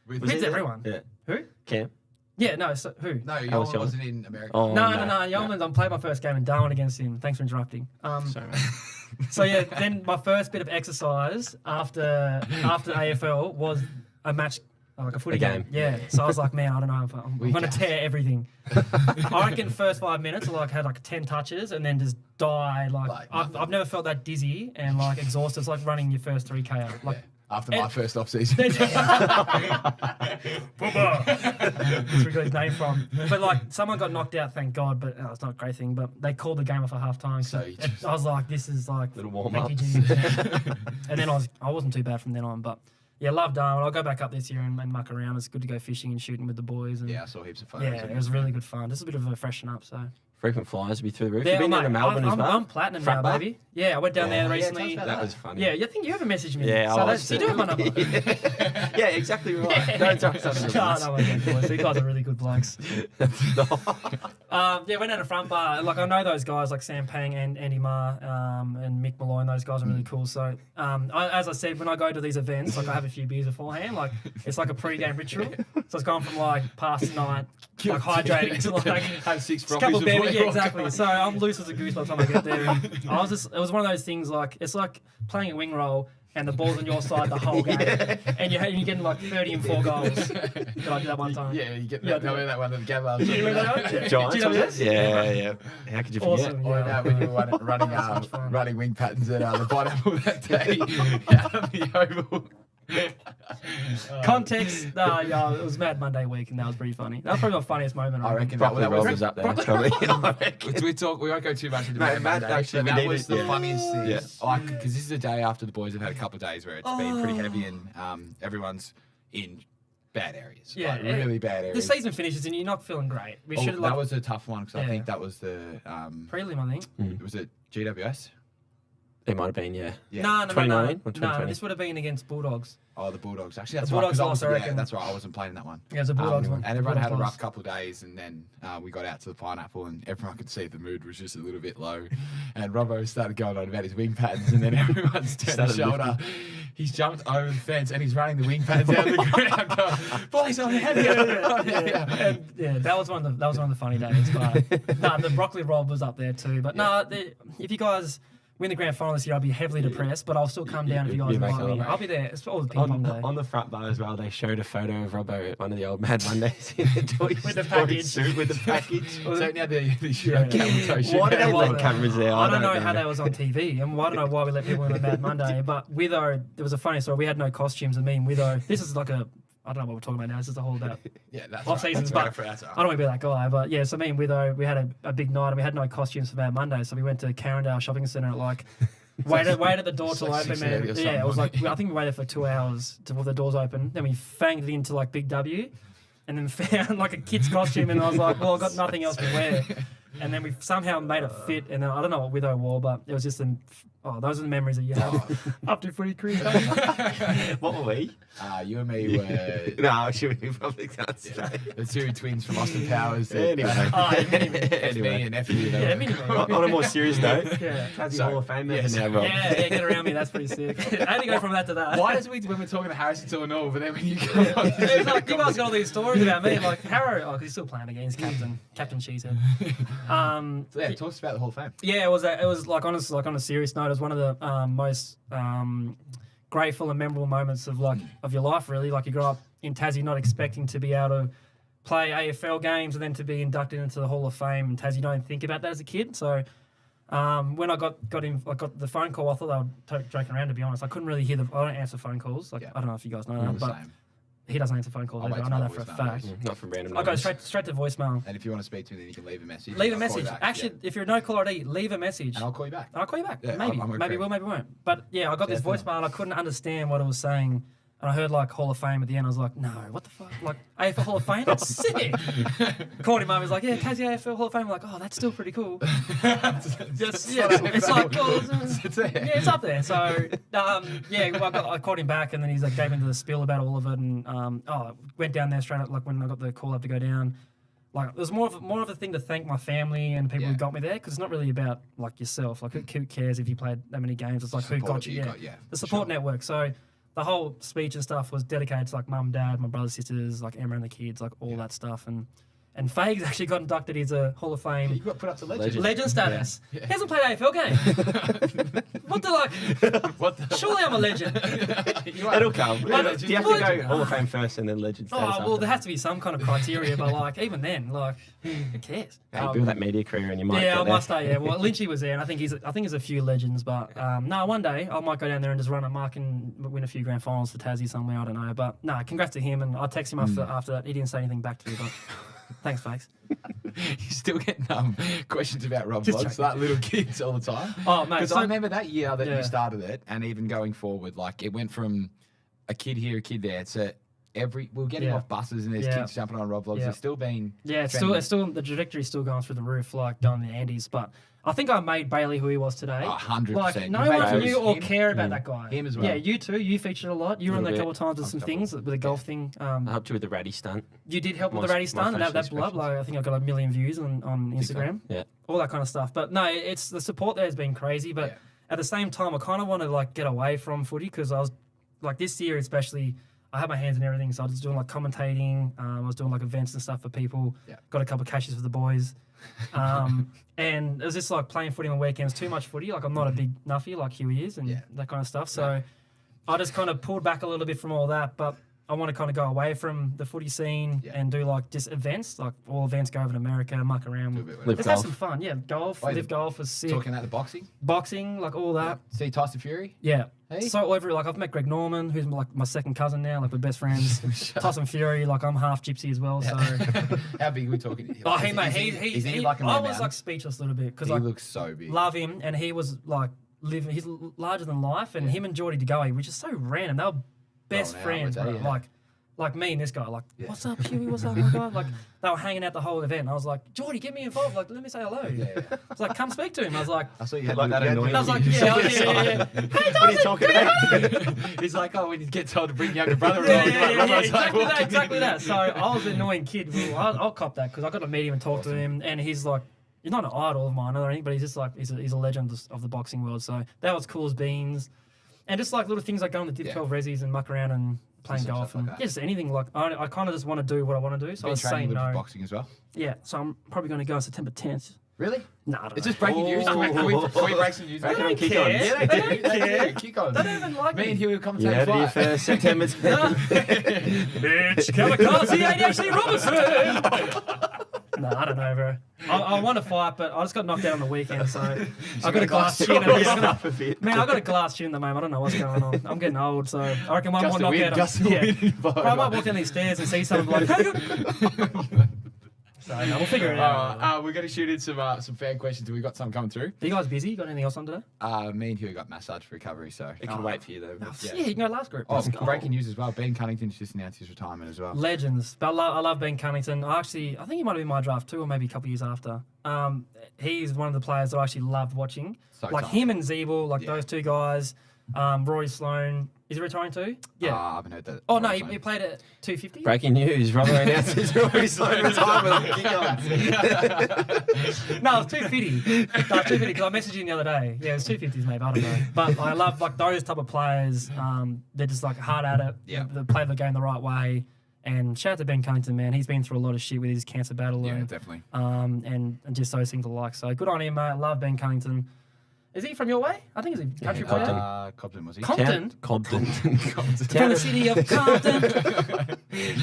with everyone. Yeah. Who? Camp. Yeah, no. So, who? No, was Yeoman Yeoman. wasn't in America. Oh, No. Yeoman's. I played my first game in Darwin against him. Thanks for interrupting. Sorry, mate. So yeah, then my first bit of exercise after AFL was a match, like a footy A game. Yeah. So I was like, man, I don't know if I'm going to Weak tear everything. I reckon first 5 minutes, I like had like 10 touches and then just die. Like I've never felt that dizzy and like exhausted. It's like running your first 3K out. Like. Yeah. After my And- first off season. That's where we got his name from. But like, someone got knocked out, thank God. But it's not a great thing. But they called the game off at half time. So So you just- I was like, this is like Little warm thank up. you, Jesus. And then I wasn't too bad from then on. But yeah, love Darwin. I'll go back up this year and muck around. It's good to go fishing and shooting with the boys. And Yeah, I saw heaps of fun. yeah, it was really good fun. Just a bit of a freshen up. So Frequent flyers will be through the roof. yeah, You've been down to mate, Melbourne as well. I'm platinum Frat now, bar? baby. Yeah, I went down there recently. tell us about That was funny. Yeah, I think you ever messaged me. Yeah, so I that's, was you do have my number. Yeah, exactly right. Don't throw us under the No, bus. no, okay, boys. So you guys are really good blokes. Yeah, went down to front bar. Like I know those guys like Sam Pang and Andy Ma and Mick Malloy. Those guys are really cool. So as I said, when I go to these events, like I have a few beers beforehand. Like it's like a pre-game ritual. So it's gone from like past night, like hydrating to like Have six a couple of frothies beers. before Yeah, you walk exactly. on. So I'm loose as a goose by the time I get there. And it was one of those things like it's like playing a wing roll and the ball's on your side the whole game, and you're getting like 30 and 4 goals. Did I do that one time? Yeah, you get Yeah, that one at the Gabba. Do you remember that one? Giants, Do you know was this? it? Yeah. How could you forget? Awesome. Or Yeah. about when you were running wing patterns at the bottom of that day out on the oval. Context, yeah, it was Mad Monday week, and that was pretty funny. That was probably my funniest moment. I reckon Broccoli that Rob was was up there. Probably. I reckon. we won't go too much into No, Mad Matt, Monday. actually, But we that was needed- the yeah. funniest thing. Yeah. Because this is the day after the boys have had a couple of days where it's been pretty heavy and everyone's in bad areas. Yeah, like, really bad The areas. season finishes and you're not feeling great. We should have that was a tough one because I Yeah. think that was the prelim, I think. was it GWS? It might have been, yeah. Yeah. No, 2019 or no, 2020? this would have been against Bulldogs. Oh, the Bulldogs. Actually, that's The right. Bulldogs 'cause I lost, wasn't- I yeah, reckon. that's right. I wasn't playing that one. Yeah, it was a Bulldogs one. And everyone had a Bulldogs rough lost. couple of days, and then we got out to the Pineapple, and everyone could see the mood was just a little bit low. And Robbo started going on about his wing patterns, and then everyone's turned the Started shoulder. He's jumped over the fence, and he's running the wing patterns out of the ground, going, "Boys, I'm ahead of you." And, yeah, that was one of the funny days. But no, the broccoli rob was up there too. But no, if you guys win the grand final this year, I'll be heavily depressed, but I'll still come down if you guys You make invite me. it, I'll be there. It's all the ping pong day. On the front bar as well, they showed a photo of Robbo at one of the old Mad Mondays in the Toy With the Story package. suit with the package. So now the Yeah. camel toe shoot. Why did they was let cameras there? I don't know how that was on TV, and I don't know why we let people in on Mad Monday. But Witho, there was a funny story. We had no costumes, and me and Witho. This is like I don't know what we're talking about now. This is the whole about Yeah, that's off right. seasons, That's but right. That's right. I don't want to be that guy. But yeah, so me and Witho, we had a big night, and we had no costumes for Mad Monday, so we went to Carindale Shopping Centre at like. Waited at the door It's till like open, 6:30 man. or Yeah, something, it was like wasn't it? I think we waited for 2 hours till the doors open. Then we fanged it into like Big W, and then found like a kid's costume, and I was like, well, I've got nothing else to wear. And then we somehow made it fit, and then I don't know what Witho wore, but it was just those are the memories that you have up to footy career. What were we? You and me were No, should we probably can't say. the two twins from Austin Powers. Anyway. Me and Effie. Yeah, mini me. On a more serious note, Yeah. Tassie So- Hall of Fame member yes. now, Rob. Yeah, get around me. That's pretty sick. I had to go from that to that. Why does we when we're talking to Harrison to North, but then when you come on, It's like, you guys got all these stories about me, like Harrow. Oh, 'cause he's still playing again. He's Captain Cheesehead. So yeah, talk to us about the Hall of Fame. Yeah, it was like on a serious note. It was one of the most grateful and memorable moments of your life. Really, like you grow up in Tassie, not expecting to be able to play AFL games and then to be inducted into the Hall of Fame. In Tassie, you don't think about that as a kid. So when I got the phone call, I thought they were joking around. To be honest, I couldn't really hear I don't answer phone calls. Like Yeah. I don't know if you guys know We're that, the but same. he doesn't answer phone calls. I'll Either. wait I till know my that for a voicemail fact. goes. Not from random I go numbers. straight to voicemail. And if you want to speak to me, then you can leave a message. Leave a and I'll call you message. back. Actually, if you're a no caller ID, leave a message. And I'll call you back. I'll call you back. Yeah, maybe. I'm Maybe okay. will, maybe won't. But yeah, I got this Definitely. voicemail and I couldn't understand what it was saying. And I heard like Hall of Fame at the end. I was like, no, what the fuck? Like AFL Hall of Fame? That's sick. Called him up. He was like, yeah, Tassie AFL Hall of Fame. I'm like, oh, that's still pretty cool. It's like, well, yeah, it's up there. So yeah, well, I called him back, and then he's like gave into the spiel about all of it, and went down there straight up. Like when I got the call up to go down. Like it was more of a thing to thank my family and people who Yeah. got me there, because it's not really about like yourself. Like who cares if you played that many games? It's like who Support got that you. you Yeah, got, yeah, the for support sure. network. So the whole speech and stuff was dedicated to like mum, dad, my brothers, sisters, like Emma and the kids, like all that stuff. And Fags actually got inducted into a Hall of You Fame. got put up to legend. Legend status. He hasn't played AFL game. What the like? What the? Surely I'm a legend. It'll come. Like, Do you have to go Hall of Fame first and then Legend status Oh well, after? there has to be some kind of criteria, but like even then, like who cares? Hey, build that media career and you might Yeah, get I there. must say, yeah. Well, Lynchy was there, and I think there's a few legends, but no, one day I might go down there and just run a mark and win a few grand finals for Tassie somewhere. I don't know, but no, congrats to him, and I texted him after that. He didn't say anything back to me, but thanks, Fakes. You're still getting questions about Rob Just Vlogs, joking. like little kids all the time. Oh, mate, Because so- I remember that year that Yeah. you started it, and even going forward, like it went from a kid here, a kid there, to we're getting Yeah. off buses and there's Yeah. kids jumping on Rob Vlogs. Yeah. There's still been Yeah, it's trending. still the trajectory's still going through the roof, like down the Andes. But I think I made Bailey who he was today. 100%. Like no You made one those- knew or him- care about that guy. him as well. Yeah, you too. You featured a lot. You were on there a Little couple of times with I'm some double. things with a golf thing. I helped you with the ratty stunt. You did help with My- the ratty my stunt, and that facial blew up. Like I think I got 1 million views on Instagram. Yeah. All that kind of stuff. But no, it's the support there has been crazy. But Yeah. at the same time, I kind of want to like get away from footy, because I was like this year especially. I had my hands in everything, so I was doing like commentating. I was doing like events and stuff for people. Yeah. Got a couple of cashes for the boys. And it was just like playing footy on weekends, too much footy. Like I'm not a big nuffy like Huey is, and Yeah. that kind of stuff. So I just kind of pulled back a little bit from all that, but I want to kind of go away from the footy scene and do like just events, like all events, go over to America, muck around. Let's have some fun. Yeah, golf, live golf was sick. Talking about the boxing? Boxing, like all that. Yeah. See Tyson Fury? Yeah. Hey? So like I've met Greg Norman, who's like my second cousin now, like we're best friends. Tyson Fury, like I'm half gypsy as well, so. How big are we talking? Oh, hey mate, he like a I was mountain? like speechless a little bit because He like looks so big. love him, and he was like living. He's larger than life, and him and Geordie DeGoey, which is so random. They were best friends, bro. Like me and this guy, like, what's up, Huey? What's up, my guy? Like, they were hanging out the whole event. I was like, Geordie, get me involved. Like, let me say hello. Yeah. I was like, come speak to him. I was like, I saw you had like that annoying. I was like, yeah. Hey, What are you talking about? He's like, oh, when you get told to bring younger brother yeah, exactly that. So I was an annoying kid. Well, I'll cop that because I got to meet him and talk to him, and he's like, he's not an idol of mine or anything, but he's just like, he's a legend of the boxing world. So that was cool as beans, and just like little things like going to Dip 12 Resis and muck around and playing golf and just anything. Like I kind of just want to do what I want to do. So I was saying no. Boxing as well. Yeah, so I'm probably going to go September 10th. Really? No, I don't It's know. just breaking news. Can we break some news? They don't care. Yeah, they do. Kick on. They don't even like Me me. and Huey will come You heard it here first, September 10th. Mitch Kamikaze, ADHD Robertson. No, I don't know, bro. I want to fight, but I just got knocked out on the weekend, so I got a glass chin. Man, I got a glass chin at the moment. I don't know what's going on. I'm getting old, so I reckon one more knockout. Bro, I might walk down these stairs and see something like, hey, so no, we'll figure it out. We're going to shoot in some fan questions. Have we got some coming through? Are you guys busy? You got anything else on today? Me and Huey got massage for recovery, so. It can wait for you though. Yeah, you can go last group. Oh, breaking news as well. Ben Cunnington's just announced his retirement as well. Legends. But I love Ben Cunnington. I think he might have been my draft too, or maybe a couple of years after. He's one of the players that I actually loved watching. So like tough. him and Zeeble, like those two guys. Roy Sloan. Is he retiring too? Yeah. I haven't heard that. Oh, no, he played at 250. Breaking news, Robbo announced his slow retirement. No, it was 250. No, 250 because I messaged him the other day. Yeah, it was 250s, maybe. I don't know. But I love like those type of players. They're just like hard at it. Yeah. They play the game the right way. And shout out to Ben Cunnington, man. He's been through a lot of shit with his cancer battle. Yeah, and, definitely. And just those things alike. So good on him, mate. I love Ben Cunnington. Is he from your way? I think he's a country player. Cobden was he? Compton? Compton. From the city of Compton.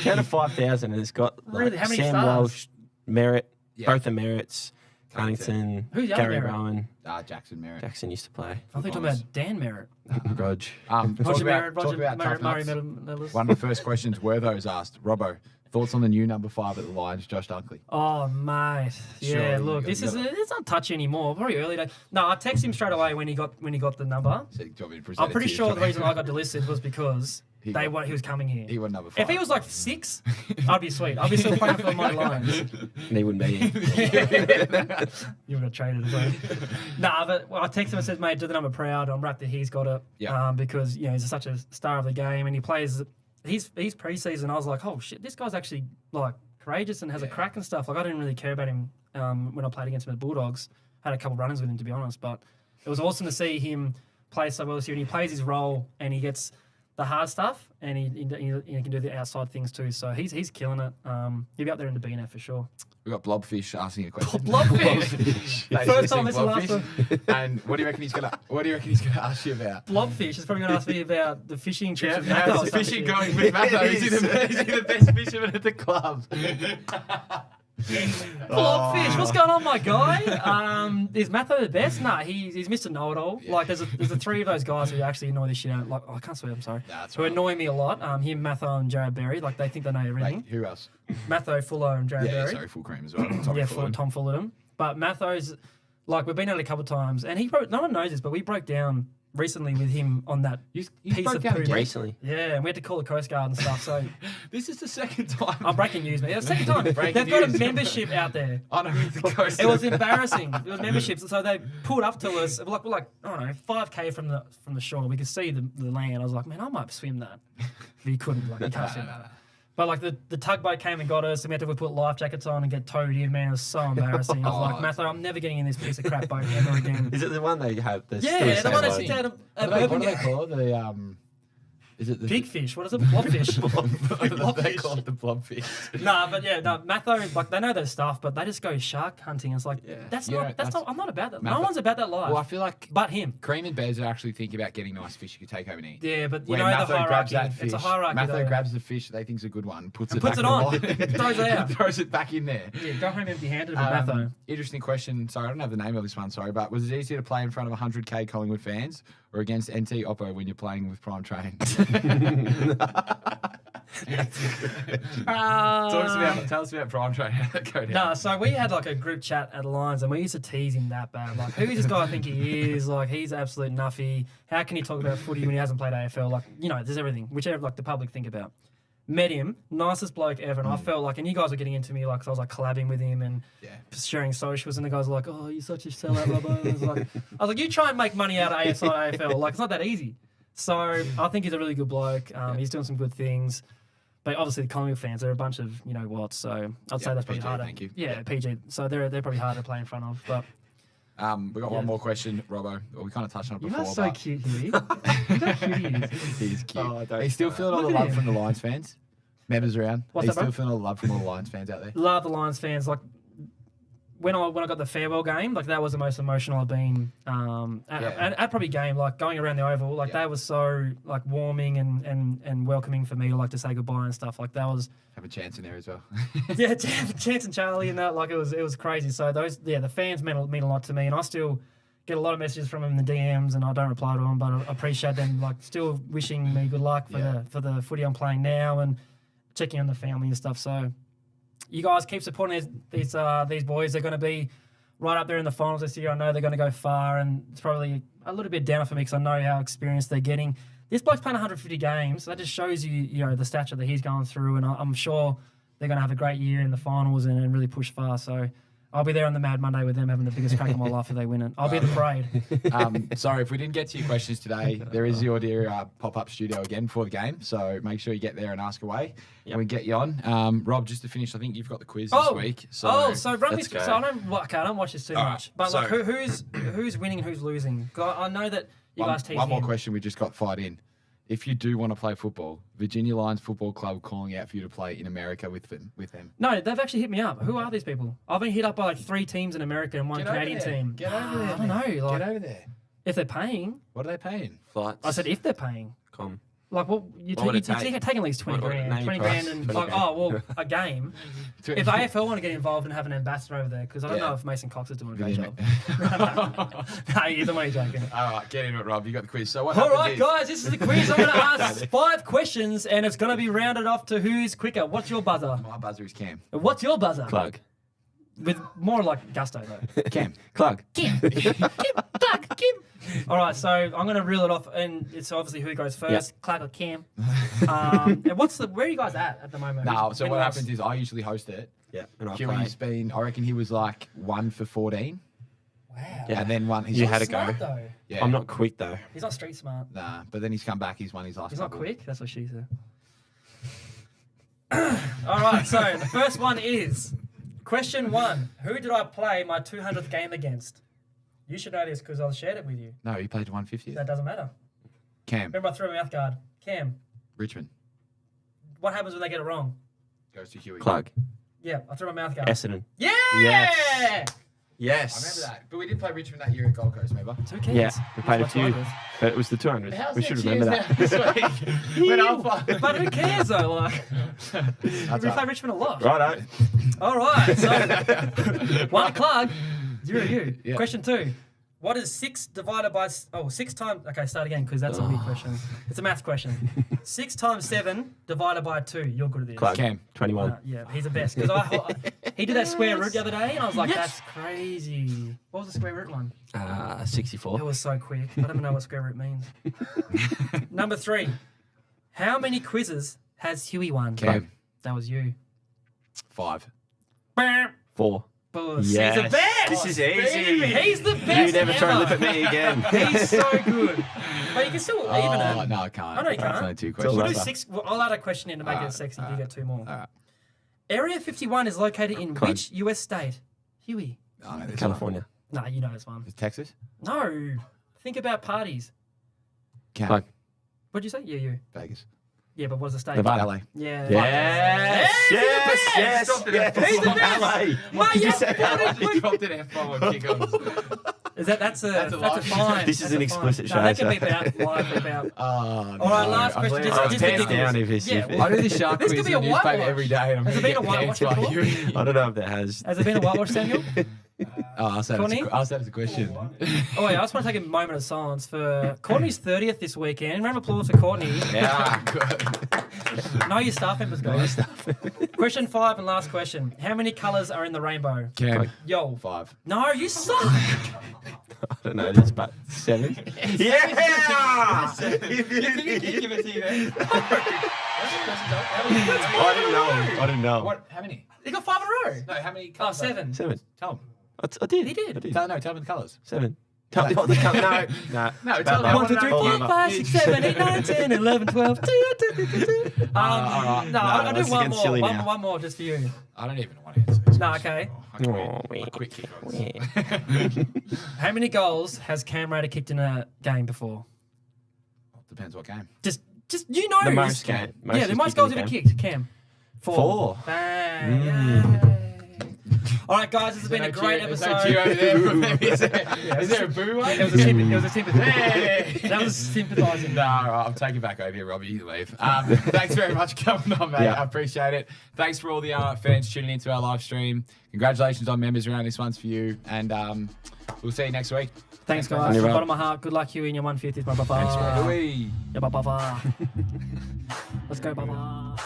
Town of 5,000 has got like, Really? How many Sam stars? Welsh, Merritt, Yeah. both the Merritts, Cunnington, Who's the other Gary Merritt? Rowan. Jackson Merritt. Jackson used to play. I think you're talking about Dan Merritt. Rog. Talk about tough Murray nuts. medalist. One of the first questions Wertho's asked, Robbo, thoughts on the new number 5 at the Lions, Josh Dunkley? Oh, mate. Yeah, Sure, look, it's not touchy anymore. Very early day. No, I texted him straight away when he got the number. So, do you want me to present I'm it pretty to you? sure the reason I got delisted was because He he was coming here. He was number 5. If he was like 6, I'd be sweet. I'd be still playing for the Mighty Lions. And he wouldn't be here. You would have traded as well. Nah, but I texted him and said, mate, do the number proud. I'm wrapped that he's got it. Yeah. Because, he's such a star of the game and he plays. He's preseason. I was like, oh shit, this guy's actually like courageous and has a crack and stuff. Like I didn't really care about him when I played against him at Bulldogs. Had a couple runners with him to be honest, but it was awesome to see him play so well this year. And he plays his role and he gets the hard stuff and he can do the outside things too. So he's killing it. He'll be up there in the BNF for sure. We got Blobfish asking a question. Blobfish. First time listening last time. And what do you reckon he's gonna ask you about? Blobfish is probably going to ask me about the fishing trips. with How's Matho the or some fishing shit. going with Matho? Is he the best fisherman at the club? Blobfish, what's going on, my guy? Is Matho the best? Nah, he's Mr. Know-it-all. Like, there's the three of those guys who actually annoy the shit out. Like, I can't swear. I'm sorry. Nah, that's who right. annoy me a lot. Him, Matho, and Jared Berry. Like, they think they know everything. Wait, who else? Matho, Fuller, and Jared Yeah, Berry. sorry, full cream as well. Tom Fullerton. But Matho's like we've been at it a couple of times, and no one knows this, but we broke down recently with him on that You piece broke of down poo. again? Recently. Yeah, and we had to call the Coast Guard and stuff. So This is the second time. I'm breaking news, man. Yeah, second time. Breaking They've got a news. membership out there. I know the coast. It was embarrassing. It was memberships, so they pulled up to us. We're like I don't know, 5k from the shore. We could see the land. I was like, man, I might swim that, but he couldn't. Like, he can't swim that. But like the tugboat came and got us, and we had to put life jackets on and get towed in. Man, it was so embarrassing. I was like, Matho, I'm never getting in this piece of crap boat ever again. Is it the one they have? Yeah, the one that sits out of What do they Urban. call it? Is it the Big fish. What is it? Blobfish. They call it the blobfish. Nah, but yeah, no, Matho, like they know their stuff, but they just go shark hunting. It's like that's Yeah, not. That's not. I'm not about that. No Matho- one's about that life. Well, I feel like but him. Cream and Bez are actually thinking about getting nice fish you could take home and eat. Yeah, but you When know the Matho grabs hierarchy. that fish, It's a hierarchy. Matho though. grabs the fish that they think's a good one, puts it puts back it on. in the line, Throws it out. throws it back in there. Yeah, go home empty-handed with Matho. Interesting question. Sorry, I don't have the name of this one. Sorry, but was it easier to play in front of 100k Collingwood fans or against NT Oppo when you're playing with Prime Train? Tell us about Prime Train. How that go down? Nah, so we had like a group chat at Lions and we used to tease him that bad. Like, who is this guy I think he is? Like, he's absolute nuffy. How can he talk about footy when he hasn't played AFL? Like, you know, there's everything, whichever like the public think about. Met him, nicest bloke ever, and I felt like, and you guys were getting into me, like, 'cause I was like collabing with him and sharing socials, and the guys were like, "Oh, you're such a sellout, Robbo." I was like, "You try and make money out of AFL, like it's not that easy." So I think he's a really good bloke. He's doing some good things, but obviously the Collingwood fans are a bunch of you know what. So I'd say that's probably PG, harder. thank you. Yeah, PG. So they're probably harder to play in front of, but. We got one more question, Robbo. Well, we kind of touched on it You before. are so but cute, Huey. Look how cute he is. He's cute. Oh, don't He's still feeling all the Look at love him. from the Lions fans. Members around. What's He's that, bro? still feeling all the love from all the Lions fans out there. Love the Lions fans. Like when I got the farewell game, like that was the most emotional I've been at probably game. Like going around the oval, like that was so like warming and welcoming for me to like to say goodbye and stuff. Like that was Have a chance in there as well. yeah, Chance and Charlie and that like it was crazy. So those the fans mean a lot to me, and I still get a lot of messages from them in the DMs, and I don't reply to them, but I appreciate them like still wishing me good luck for the footy I'm playing now and checking on the family and stuff. So you guys keep supporting these boys. They're going to be right up there in the finals this year. I know they're going to go far, and it's probably a little bit down for me because I know how experienced they're getting. This bloke's playing 150 games, so that just shows you know, the stature that he's going through, and I'm sure they're going to have a great year in the finals and really push far. So I'll be there on the Mad Monday with them having the biggest crack of my life if they win it. I'll be at the parade. Sorry, if we didn't get to your questions today, there is the audio pop-up studio again before the game, so make sure you get there and ask away, and we get you on. Rob, just to finish, I think you've got the quiz this week. So so run me let's through. go. So I don't watch this too much, but so- like who's winning and who's losing? 'Cause I know that you guys tease one more him. question we just got fired in. If you do want to play football, Virginia Lions Football Club calling out for you to play in America with them. No, they've actually hit me up. Who are these people? I've been hit up by like 3 teams in America and one Canadian team. Get over there. I don't know. Like, Get over there. if they're paying, What are they paying? Flights. I said if they're paying. Com. Like, well, What would it you're take? taking at least 20 What- grand. name your 20 price. grand and 20 like, grand. oh, well, a game. If AFL want to get involved and have an ambassador over there, because I don't know if Mason Cox is doing a great job. No, he's only joking. All right, get into it, Rob. You got the quiz. So what All happens right, is, guys, this is the quiz. I'm going to ask 5 questions, and it's going to be rounded off to who's quicker. What's your buzzer? My buzzer is Cam. What's your buzzer? Clug. With more like gusto, though. Cam. Clug. Kim. Clark. Kim. All right, so I'm going to reel it off, and it's obviously who goes first. Clark or Cam. And where are you guys at the moment? No, so When what else? happens is I usually host it. Yeah. And I Huey's been, I reckon he was like 1 for 14. Wow. Yeah. And then He's You not had a smart, go. though. Yeah. I'm not quick though. He's not street smart. Nah, but then he's come back. He's won his last He's not couple. quick. That's what she said. All right, so the first one is question 1. Who did I play my 200th game against? You should know this because I shared it with you. No, he played 150. That doesn't matter. Cam. Remember, I threw a mouth guard. Cam, Richmond. what happens when they get it wrong? Goes to Huey. Clug. Yeah, I threw my mouth guard. Essendon. Yeah! Yes. I Yes. remember that. But we did play Richmond that year at Gold Coast, remember? Who cares? Yeah, we played a That's what few, I did. but it was the 200. We should remember that. This week. When I'm playing. But who cares though? Like, we That's play right. Richmond a lot. Righto. All right. So 1 Clark, 0 you. Yeah. Question 2. What is 6 divided by 6 times? Okay, start again because that's a weird question. It's a math question. 6 times 7 divided by 2. You're good at this. Clug. Cam. 21. Yeah, he's the best. Because he did that square root the other day, and I was like, that's crazy. What was the square root one? 64. It was so quick. I don't even know what square root means. Number 3. How many quizzes has Huey won? Cam. That was you. 5. 4. Boss. Yes. He's the best. This is easy. He's the best. You never try to ever. lip at me again. He's so good. But you can still even Oh, it. no, I can't. I know you can't. It's only 2 all questions. We'll do right. 6. I'll add a question in to make Alright, it sexy if you get 2 more. Alright. Area 51 is located in Clug. which US state? Huey. Oh, no, this California. Nah, you know this one. one. Is Texas? No. Think about parties. Cam. Clug. What'd you say? Yeah, you. Vegas. Yeah, but what's the stadium? Nevada. LA. Yeah. Yes. He's the best. LA. Well, Did you yes, say LA? He dropped an F-bomb on kickoffs. Is that's a live fine. This is an explicit No, show, that can so- beep out. Live beep out. Oh, All right, last I'm question. glad- Just Hands to down if it's... Yeah, I do the shark This quiz could be in the a newspaper whitewash. every day. And I'm Has it gonna been a get whitewash pants by before? you. I don't know if there has. Has there been a whitewash, Samuel? I'll say Courtney? it's a question. Oh, wait, I just want to take a moment of silence for Courtney's 30th this weekend. Round of applause for Courtney. Yeah. Know your staff members, guys. Question 5 and last question. How many colours are in the rainbow? Cam. Yo. 5. No, you suck. I don't know this, but 7. Yeah! Give it to you then. I didn't know. What? How many? You got 5 in a row. No, how many Oh, colours? 7. 7. Tell them. I did. He did. I did. No, tell me the colours. 7. Tell me what the color. No. No, tell me. 1, 2, 3, 4, 5, 6, 7, 8, 9, 10, 11, 12. Alright. No, I'll do that's one getting more. silly now. One more just for you. I don't even want to answer this. No, question. okay. I quit kick-ons. How many goals has Cam Raider kicked in a game before? Depends what game. Just you know. The most game. Yeah, the he's most kicked in goals a ever game. kicked. Cam. 4. Bang. Yay. All right, guys, this has been a great There's episode. no cheer over there from them, is there? Is there a boo? It was a sympathy. Hey! That was sympathising. No, all right, I'm taking back over here, Robbie. You leave. Thanks very much for coming on, mate. Yeah. I appreciate it. Thanks for all the fans tuning into our live stream. Congratulations on members around. This one's for you. And we'll see you next week. Thanks, mate. guys. You're From the right. bottom of my heart, good luck you in your 150th. Bye bye. Thanks, mate. Yeah, bye bye. Let's go, bye bye.